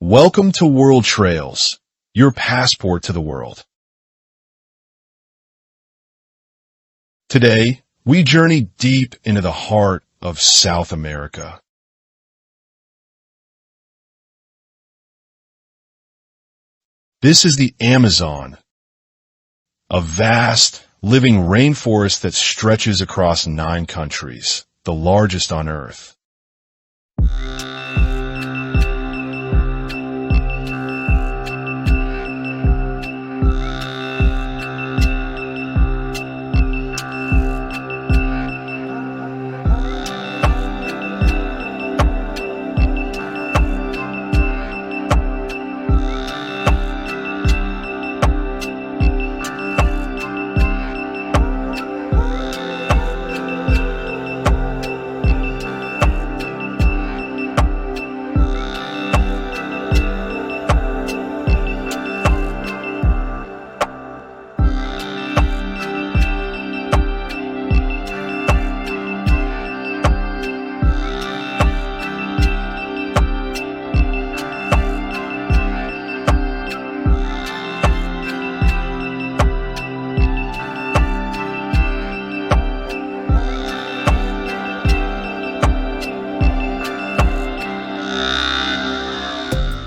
Welcome to World Trails, your passport to the world. Today, we journey deep into the heart of South America. This is the Amazon, a vast, living rainforest that stretches across 9 countries, the largest on Earth.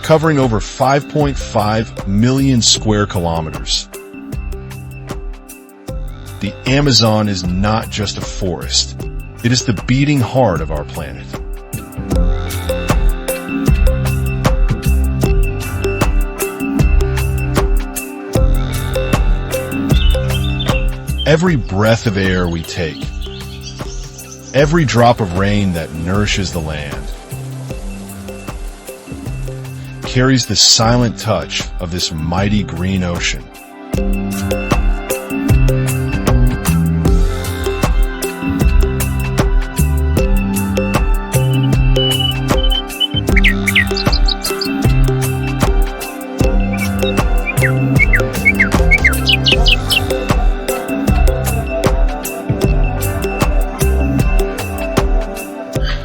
Covering over 5.5 million square kilometers. The Amazon is not just a forest. It is the beating heart of our planet. Every breath of air we take, every drop of rain that nourishes the land, carries the silent touch of this mighty green ocean.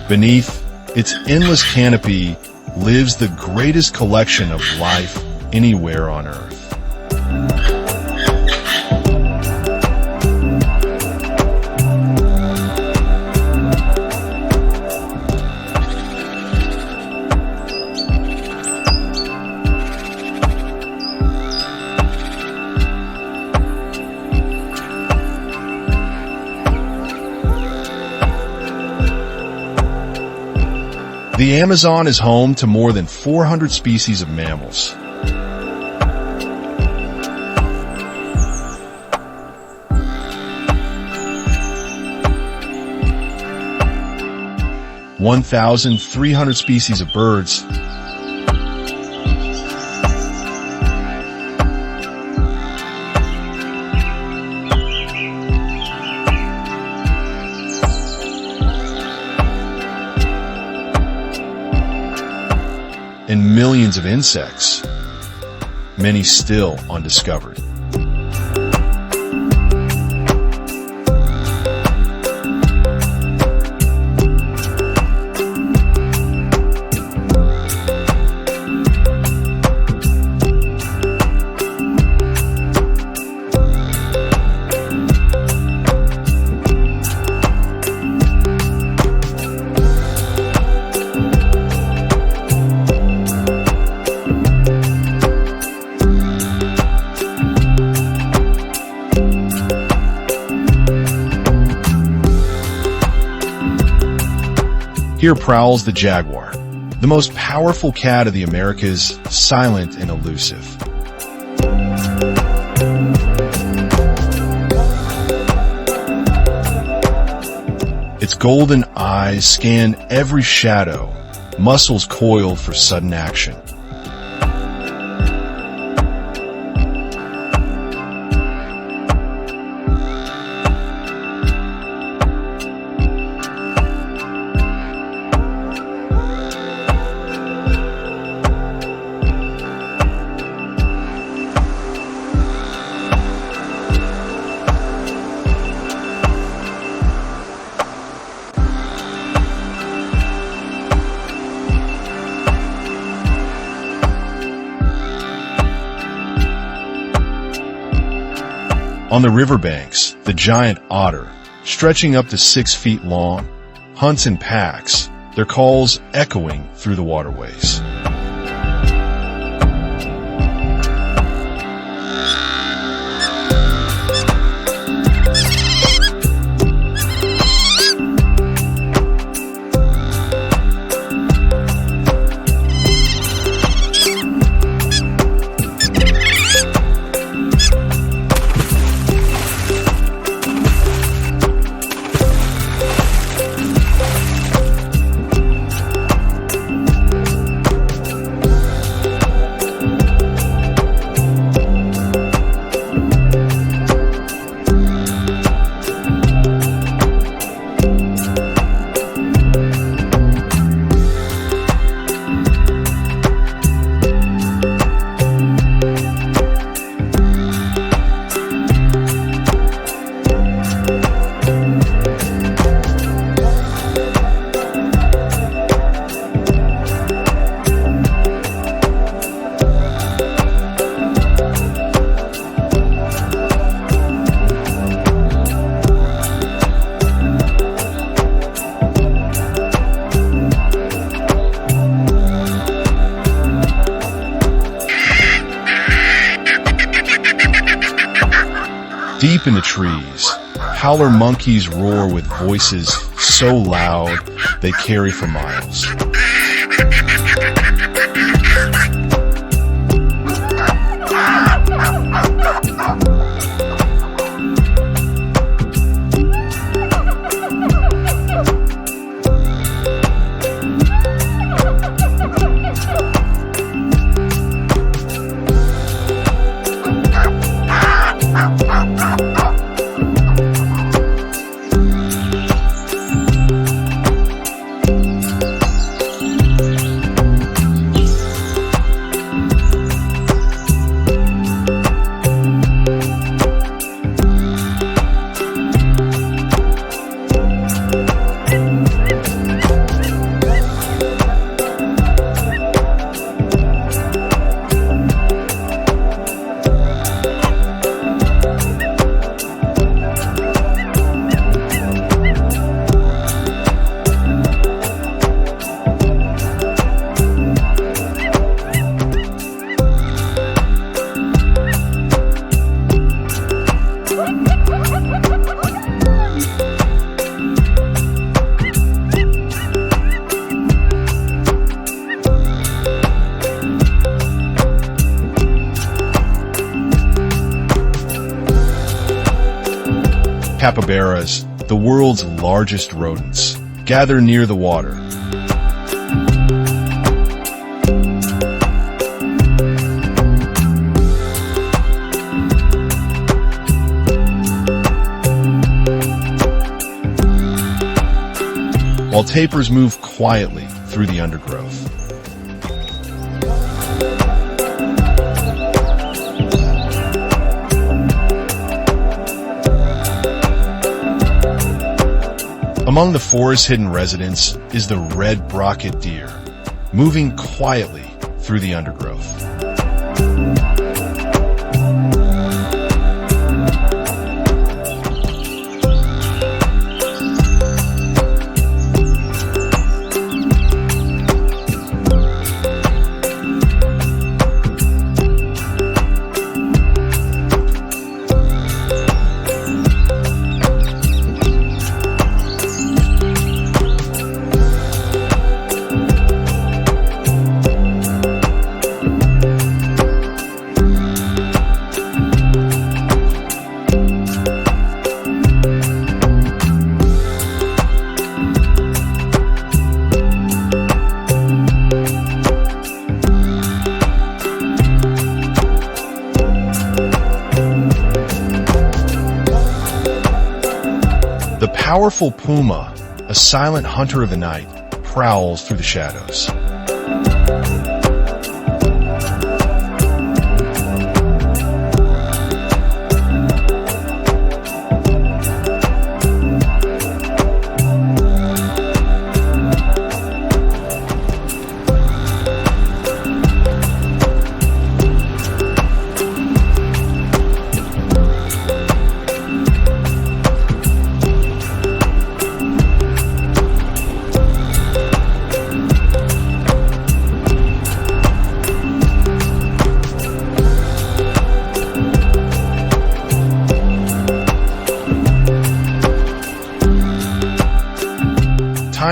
Beneath its endless canopy lives the greatest collection of life anywhere on Earth. The Amazon is home to more than 400 species of mammals. (1,300 species of birds, and millions of insects, many still undiscovered. Here prowls the jaguar, the most powerful cat of the Americas, silent and elusive. Its golden eyes scan every shadow, muscles coiled for sudden action. On the riverbanks, the giant otter, stretching up to 6 feet long, hunts in packs, their calls echoing through the waterways. Deep in the trees, howler monkeys roar with voices so loud they carry for miles. Capybaras, the world's largest rodents, gather near the water. While tapirs move quietly through the undergrowth. Among the forest's hidden residents is the red-brocket deer, moving quietly through the undergrowth. The powerful puma, a silent hunter of the night, prowls through the shadows.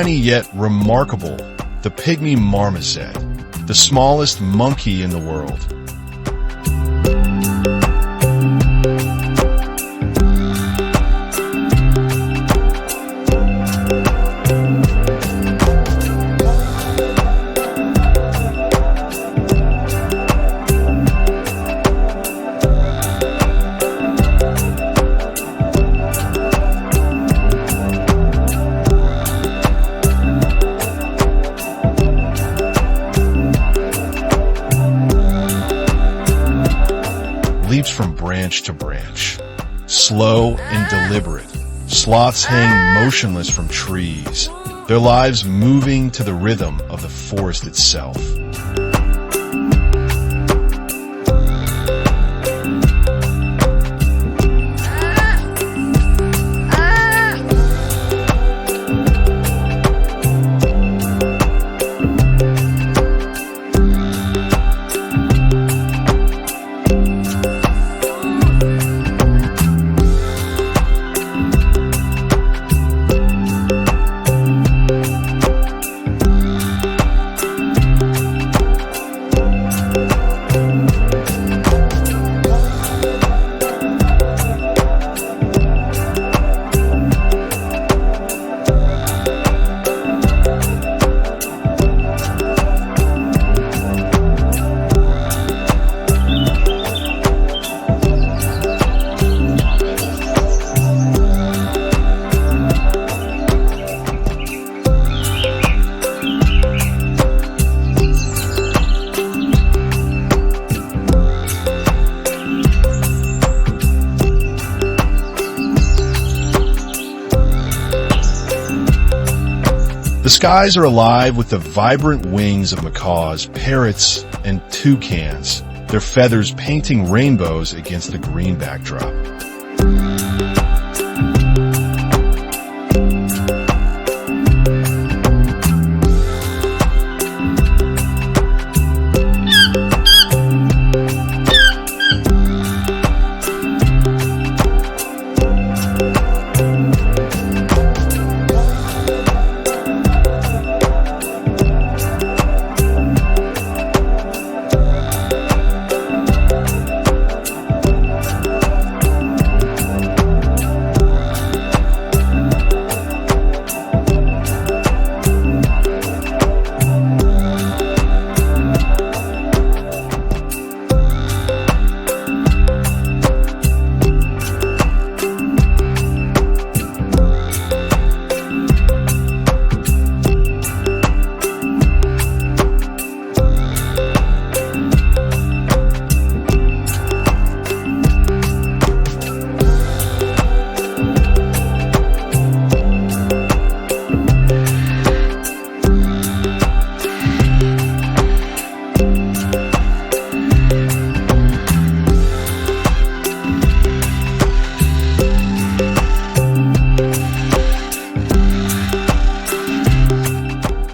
tiny yet remarkable, the pygmy marmoset, the smallest monkey in the world. Leaps from branch to branch. Slow and deliberate, sloths hang motionless from trees, their lives moving to the rhythm of the forest itself. The skies are alive with the vibrant wings of macaws, parrots, and toucans, their feathers painting rainbows against the green backdrop.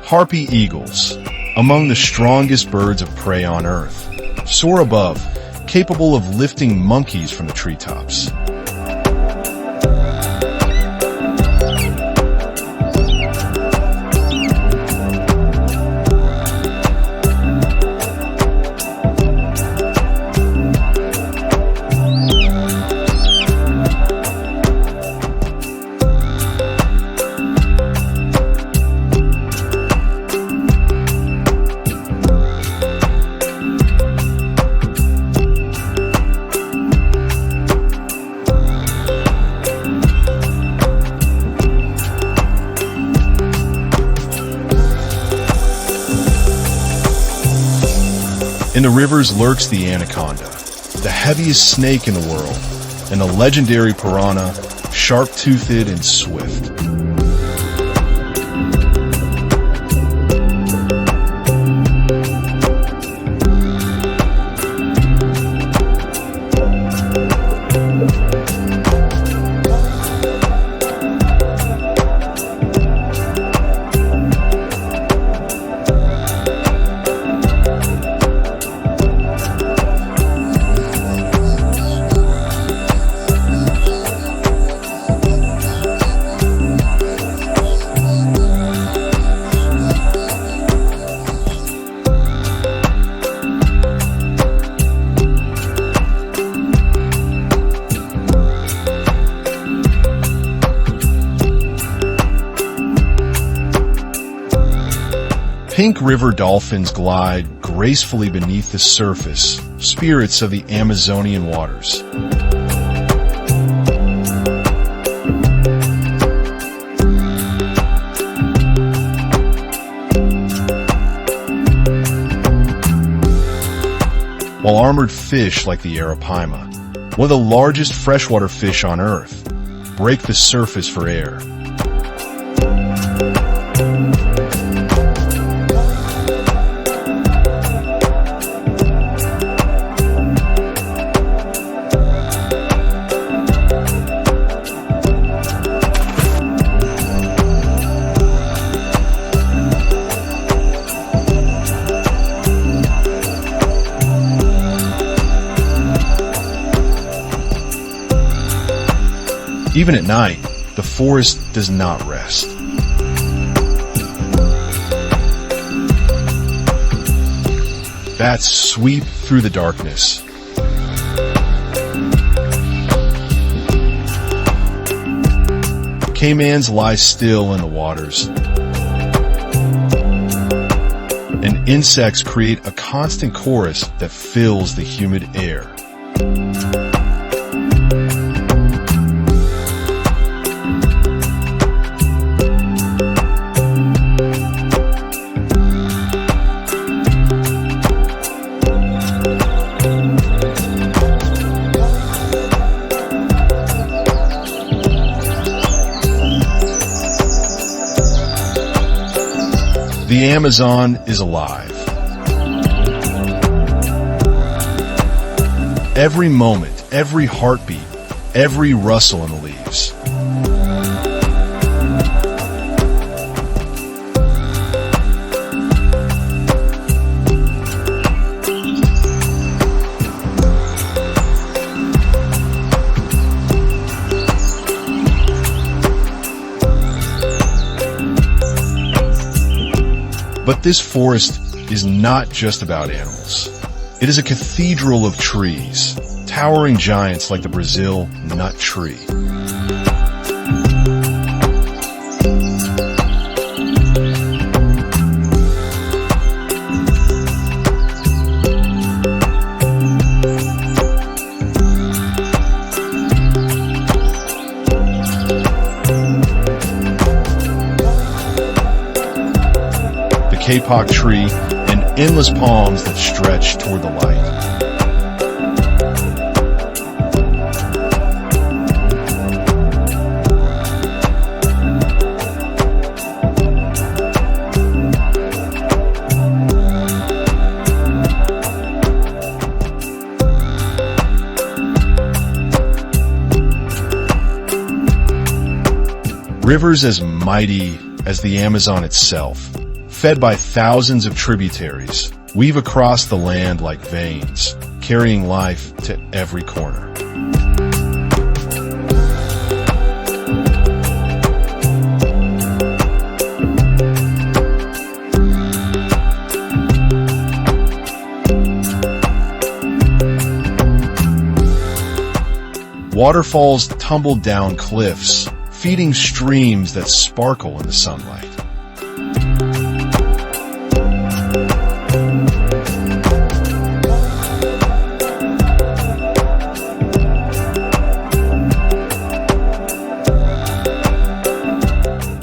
Harpy eagles, among the strongest birds of prey on Earth, soar above, capable of lifting monkeys from the treetops. In the rivers lurks the anaconda, the heaviest snake in the world, and the legendary piranha, sharp-toothed and swift. Pink river dolphins glide gracefully beneath the surface, spirits of the Amazonian waters. While armored fish like the arapaima, one of the largest freshwater fish on Earth, break the surface for air. Even at night, the forest does not rest. Bats sweep through the darkness. Caimans lie still in the waters. And insects create a constant chorus that fills the humid air. The Amazon is alive. Every moment, every heartbeat, every rustle in the leaves. But this forest is not just about animals. It is a cathedral of trees, towering giants like the Brazil nut tree. Kapok tree, and endless palms that stretch toward the light. Rivers as mighty as the Amazon itself, fed by thousands of tributaries, weave across the land like veins, carrying life to every corner. Waterfalls tumble down cliffs, feeding streams that sparkle in the sunlight.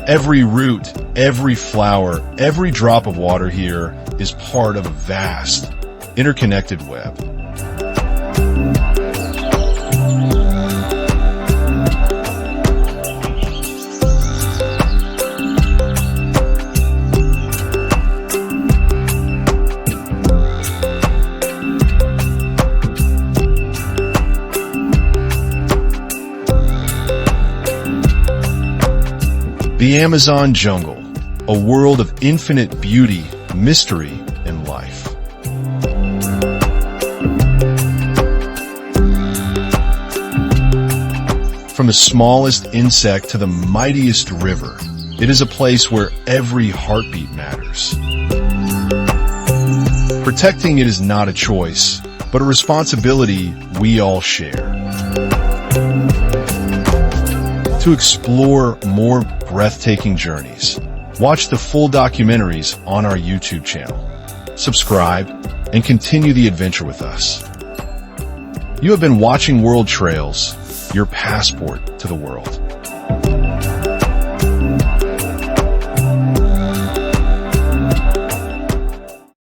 Every root, every flower, every drop of water here is part of a vast, interconnected web. The Amazon jungle, a world of infinite beauty, mystery, and life. From the smallest insect to the mightiest river, it is a place where every heartbeat matters. Protecting it is not a choice, but a responsibility we all share. To explore more breathtaking journeys, Watch the full documentaries on our YouTube channel. Subscribe and continue the adventure with us. You have been watching World Trails, your passport to the world.